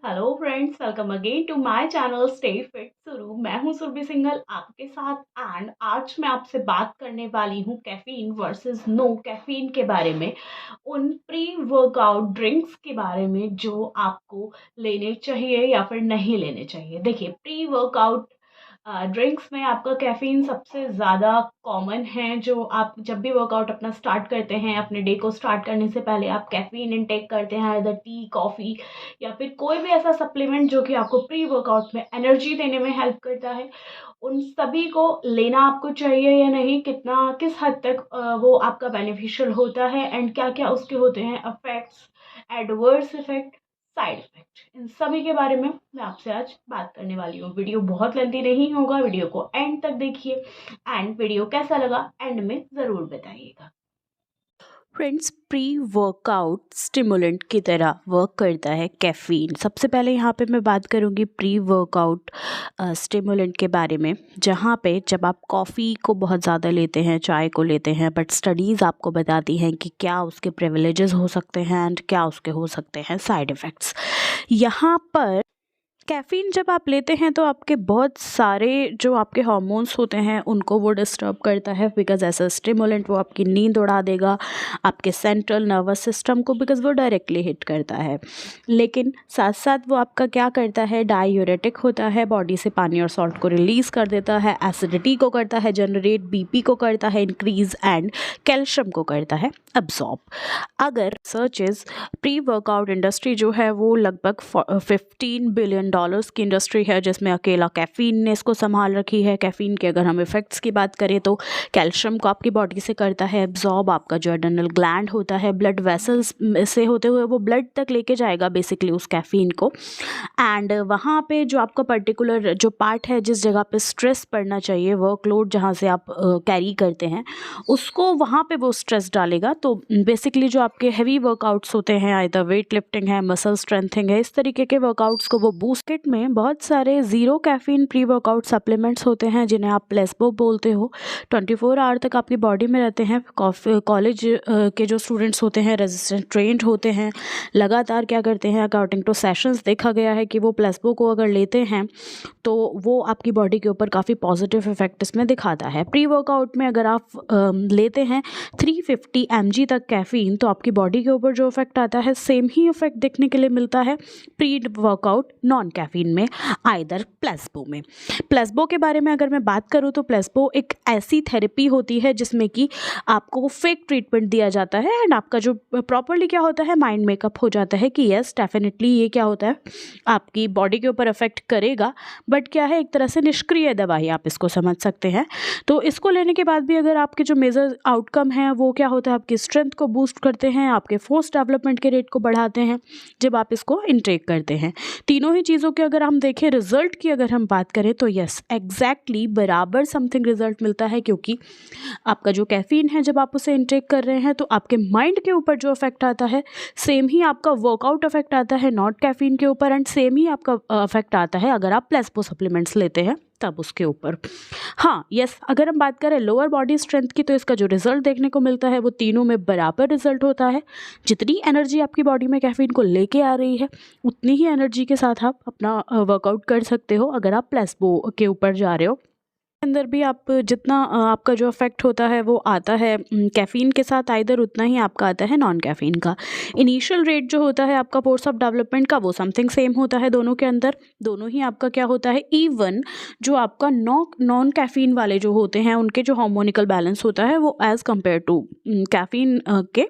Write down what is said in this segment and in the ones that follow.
Hello friends, welcome again to my channel stay fit Suru. मैं हूं सुरभि सिंघल आपके साथ एंड आज मैं आपसे बात करने वाली हूं कैफीन वर्सेस नो कैफीन के बारे में, उन प्री वर्कआउट ड्रिंक्स के बारे में जो आपको लेने चाहिए या फिर नहीं लेने चाहिए। देखिए, प्री वर्कआउट ड्रिंक्स में आपका कैफ़ीन सबसे ज़्यादा कॉमन है। जो आप जब भी वर्कआउट अपना स्टार्ट करते हैं, अपने डे को स्टार्ट करने से पहले आप कैफ़ीन इनटेक करते हैं, इधर टी, कॉफ़ी या फिर कोई भी ऐसा सप्लीमेंट जो कि आपको प्री वर्कआउट में एनर्जी देने में हेल्प करता है। उन सभी को लेना आपको चाहिए या नहीं, कितना किस हद तक वो आपका बेनिफिशियल होता है एंड क्या-क्या उसके होते हैं effects, adverse effect, side effect, इन सभी के बारे में मैं आपसे आज बात करने वाली हूँ। वीडियो बहुत लेंथी नहीं होगा, वीडियो को एंड तक देखिए एंड वीडियो कैसा लगा एंड में ज़रूर बताइएगा। फ्रेंड्स, प्री वर्कआउट स्टिमुलेंट की तरह वर्क करता है कैफ़ीन। सबसे पहले यहाँ पे मैं बात करूँगी प्री वर्कआउट स्टिमुलेंट के बारे में, जहाँ पे जब आप कॉफ़ी को बहुत ज़्यादा लेते हैं, चाय को लेते हैं, बट स्टडीज़ आपको बताती हैं कि क्या उसके प्रिविलेजेस हो सकते हैं एंड क्या उसके हो सकते हैं साइड इफ़ेक्ट्स। यहाँ पर कैफ़ीन जब आप लेते हैं तो आपके बहुत सारे जो आपके हार्मोन्स होते हैं उनको वो डिस्टर्ब करता है, बिकॉज़ एज अ स्टिमुलेंट वो आपकी नींद उड़ा देगा, आपके सेंट्रल नर्वस सिस्टम को, बिकॉज़ वो डायरेक्टली हिट करता है। लेकिन साथ साथ वो आपका क्या करता है, डाययूरेटिक होता है, बॉडी से पानी और सॉल्ट को रिलीज़ कर देता है, एसिडिटी को करता है जनरेट, बीपी को करता है इंक्रीज़ एंड कैल्शियम को करता है अब्सॉर्ब। अगर रिसर्चेस प्री वर्कआउट इंडस्ट्री जो है वो लगभग 15 बिलियन डॉलर्स की इंडस्ट्री है, जिसमें अकेला कैफ़ीन ने इसको संभाल रखी है। कैफ़ीन के अगर हम इफ़ेक्ट्स की बात करें तो कैल्शियम को आपकी बॉडी से करता है एब्जॉर्ब, आपका जो एड्रेनल ग्लैंड होता है ब्लड वेसल्स से होते हुए वो ब्लड तक लेके जाएगा बेसिकली उस कैफ़ीन को। एंड वहाँ पे जो आपका पर्टिकुलर जो पार्ट है, जिस जगह पे स्ट्रेस पड़ना चाहिए, वर्कलोड जहाँ से आप कैरी करते हैं, उसको वहाँ पे वो स्ट्रेस डालेगा। तो बेसिकली जो आपके हैवी वर्कआउट्स होते हैं, आइदर वेट लिफ्टिंग है, मसल स्ट्रेंथिंग है, इस तरीके के वर्कआउट्स को वो बूस्ट। किट में बहुत सारे zero caffeine pre workout supplements होते हैं जिन्हें आप प्लेसबो बोलते हो। 24 आवर तक आपकी बॉडी में रहते हैं। कॉलेज के जो स्टूडेंट्स होते हैं रेजिस्टेंट ट्रेंड होते हैं, लगातार क्या करते हैं, अकॉर्डिंग टू सेशंस देखा गया है कि वो प्लेसबो को अगर लेते हैं तो वो आपकी बॉडी के ऊपर काफ़ी पॉजिटिव इफेक्ट इसमें दिखाता है। प्री वर्कआउट में अगर आप लेते हैं 350 mg तक कैफ़ीन, तो आपकी बॉडी के ऊपर जो इफेक्ट आता है सेम ही इफेक्ट देखने के लिए मिलता है प्री वर्कआउट नॉन कैफ़ीन में, आइदर प्लेसबो में। प्लेसबो के बारे में अगर मैं बात करूँ तो प्लेसबो एक ऐसी थेरेपी होती है जिसमें कि आपको फेक ट्रीटमेंट दिया जाता है एंड आपका जो प्रॉपरली क्या होता है, माइंड मेकअप हो जाता है कि यस डेफिनेटली ये क्या होता है, आपकी बॉडी के ऊपर अफेक्ट करेगा, बट क्या है, एक तरह से निष्क्रिय दवाई आप इसको समझ सकते हैं। तो इसको लेने के बाद भी अगर आपके जो मेजर आउटकम हैं वो क्या होता है, आपकी स्ट्रेंथ को बूस्ट करते हैं, आपके फोर्स डेवलपमेंट के रेट को बढ़ाते हैं जब आप इसको इनटेक करते हैं। तीनों ही चीज़ों के अगर हम देखें रिजल्ट की अगर हम बात करें तो यस एग्जैक्टली बराबर समथिंग रिजल्ट मिलता है, क्योंकि आपका जो कैफ़ीन है जब आप उसे इनटेक कर रहे हैं तो आपके माइंड के ऊपर जो इफेक्ट आता है सेम ही आपका वर्कआउट इफेक्ट आता है नॉट कैफ़ीन के ऊपर, एंड सेम ही आपका इफेक्ट आता है अगर आप प्लेसबो सप्लीमेंट्स लेते हैं तब उसके ऊपर। हाँ यस, अगर हम बात करें लोअर बॉडी स्ट्रेंथ की तो इसका जो रिजल्ट देखने को मिलता है वो तीनों में बराबर रिजल्ट होता है। जितनी एनर्जी आपकी बॉडी में कैफ़ीन को लेके आ रही है उतनी ही एनर्जी के साथ आप अपना वर्कआउट कर सकते हो अगर आप प्लेसबो के ऊपर जा रहे हो। अंदर भी आप जितना आपका जो इफेक्ट होता है वो आता है कैफ़ीन के साथ, आइदर उतना ही आपका आता है नॉन कैफ़ीन का। इनिशियल रेट जो होता है आपका कोर्स ऑफ डेवलपमेंट का वो समथिंग सेम होता है दोनों के अंदर, दोनों ही आपका क्या होता है, इवन जो आपका नॉन कैफ़ीन वाले जो होते हैं उनके जो हार्मोनिकल बैलेंस होता है वो एज़ कम्पेयर टू कैफ़ीन के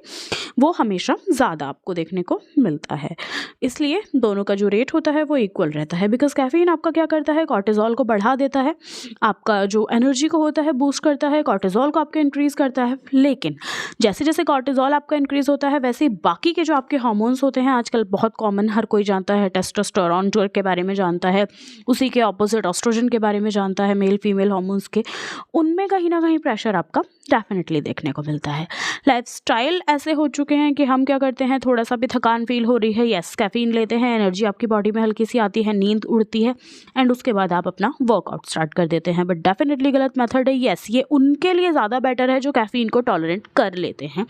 वो हमेशा ज़्यादा आपको देखने को मिलता है। इसलिए दोनों का जो रेट होता है वो इक्वल रहता है, बिकॉज कैफ़ीन आपका क्या करता है, कॉर्टिज़ोल को बढ़ा देता है, आपका जो एनर्जी को होता है बूस्ट करता है, कॉर्टिज़ोल को आपके इंक्रीज़ करता है। लेकिन जैसे जैसे कॉर्टिज़ोल आपका इंक्रीज़ होता है वैसे ही बाकी के जो आपके हार्मोन्स होते हैं, आजकल बहुत कॉमन हर कोई जानता है, टेस्टोस्टेरोन जो के बारे में जानता है, उसी के ऑपोजिट एस्ट्रोजन के बारे में जानता है, मेल फीमेल हार्मोन्स के, उनमें कहीं ना कहीं प्रेशर आपका डेफिनेटली देखने को मिलता है। लाइफस्टाइल ऐसे हो चुके हैं कि हम क्या करते हैं, थोड़ा सा भी थकान फील हो रही है, यस कैफ़ीन लेते हैं, एनर्जी आपकी बॉडी में हल्की सी आती है, नींद उड़ती है एंड उसके बाद आप अपना वर्कआउट स्टार्ट कर देते हैं। बट डेफिनेटली गलत मेथड है। येस, ये उनके लिए ज़्यादा बेटर है जो कैफ़ीन को टॉलरेट कर लेते हैं।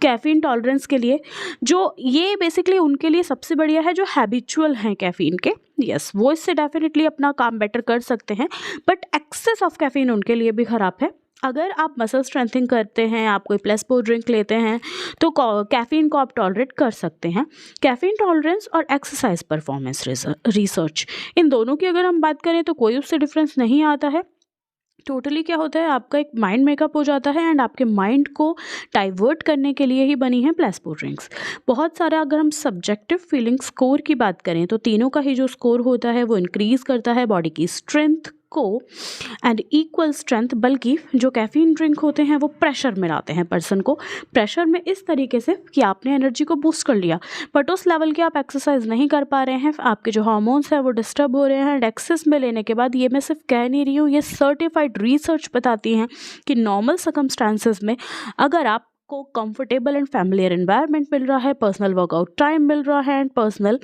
कैफ़ीन टॉलरेंस के लिए जो ये बेसिकली उनके लिए सबसे बढ़िया है जो हैबिचुअल हैं कैफ़ीन के। यस, वो इससे डेफिनेटली अपना काम बेटर कर सकते हैं, बट एक्सेस ऑफ कैफ़ीन उनके लिए भी ख़राब है। अगर आप मसल स्ट्रेंथिंग करते हैं, आप कोई प्लेसबो ड्रिंक लेते हैं, तो कैफ़ीन को आप टॉलरेट कर सकते हैं। कैफ़ीन टॉलरेंस और एक्सरसाइज परफॉर्मेंस रिसर्च, इन दोनों की अगर हम बात करें तो कोई उससे डिफरेंस नहीं आता है। टोटली क्या होता है, आपका एक माइंड मेकअप हो जाता है एंड आपके माइंड को डाइवर्ट करने के लिए ही बनी है प्लेसबो ड्रिंक्स। बहुत सारा अगर हम सब्जेक्टिव फीलिंग स्कोर की बात करें तो तीनों का ही जो स्कोर होता है वो इंक्रीज़ करता है बॉडी की स्ट्रेंथ को एंड इक्वल स्ट्रेंथ, बल्कि जो कैफ़ीन ड्रिंक होते हैं वो प्रेशर में लाते हैं पर्सन को, प्रेशर में इस तरीके से कि आपने एनर्जी को बूस्ट कर लिया बट उस लेवल की आप एक्सरसाइज नहीं कर पा रहे हैं, आपके जो हार्मोन्स हैं वो डिस्टर्ब हो रहे हैं। एंड एक्सेस में लेने के बाद, ये मैं सिर्फ कह नहीं रही हूँ, ये सर्टिफाइड रिसर्च बताती हैं कि नॉर्मल सर्कमस्टांसेस में अगर आप को कंफर्टेबल एंड फैमिलियर एनवायरनमेंट मिल रहा है, पर्सनल वर्कआउट टाइम मिल रहा है and personal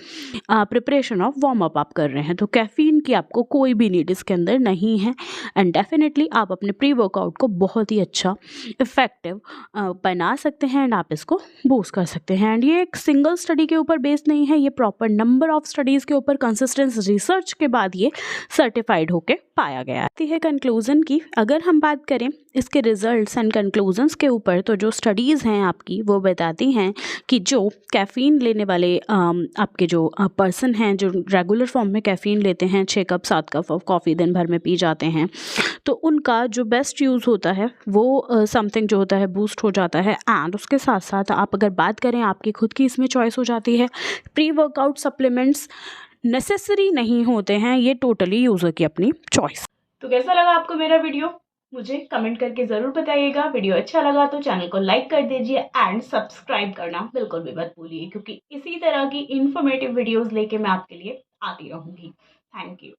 preparation of warm up आप कर रहे हैं, तो कैफ़ीन की आपको कोई भी नीड इसके अंदर नहीं है। एंड डेफिनेटली आप अपने प्री वर्कआउट को बहुत ही अच्छा इफेक्टिव बना सकते हैं एंड आप इसको बूस्ट कर सकते हैं। एंड ये एक सिंगल स्टडी के ऊपर बेस्ड नहीं है, ये प्रॉपर नंबर ऑफ स्टडीज़ के ऊपर कंसिस्टेंट रिसर्च के बाद ये सर्टिफाइड होके पाया गया है कंक्लूज़न की। अगर हम बात करें इसके रिजल्ट्स एंड कंक्लूजन्स के ऊपर, तो जो स्टडीज़ हैं आपकी वो बताती हैं कि जो कैफ़ीन लेने वाले आपके जो पर्सन हैं जो रेगुलर फॉर्म में कैफ़ीन लेते हैं, 6 कप 7 कप ऑफ कॉफ़ी दिन भर में पी जाते हैं, तो उनका जो बेस्ट यूज़ होता है वो समथिंग जो होता है बूस्ट हो जाता है। एंड उसके साथ साथ आप अगर बात करें, आपकी खुद की इसमें चॉइस हो जाती है। प्री वर्कआउट सप्लीमेंट्स नेसेसरी नहीं होते हैं, ये टोटली यूज़र की अपनी चॉइस। तो कैसा लगा आपको मेरा वीडियो, मुझे कमेंट करके ज़रूर बताइएगा। वीडियो अच्छा लगा तो चैनल को लाइक कर दीजिए एंड सब्सक्राइब करना बिल्कुल भी मत भूलिए, क्योंकि इसी तरह की इन्फॉर्मेटिव वीडियोस लेके मैं आपके लिए आती रहूँगी। Thank you.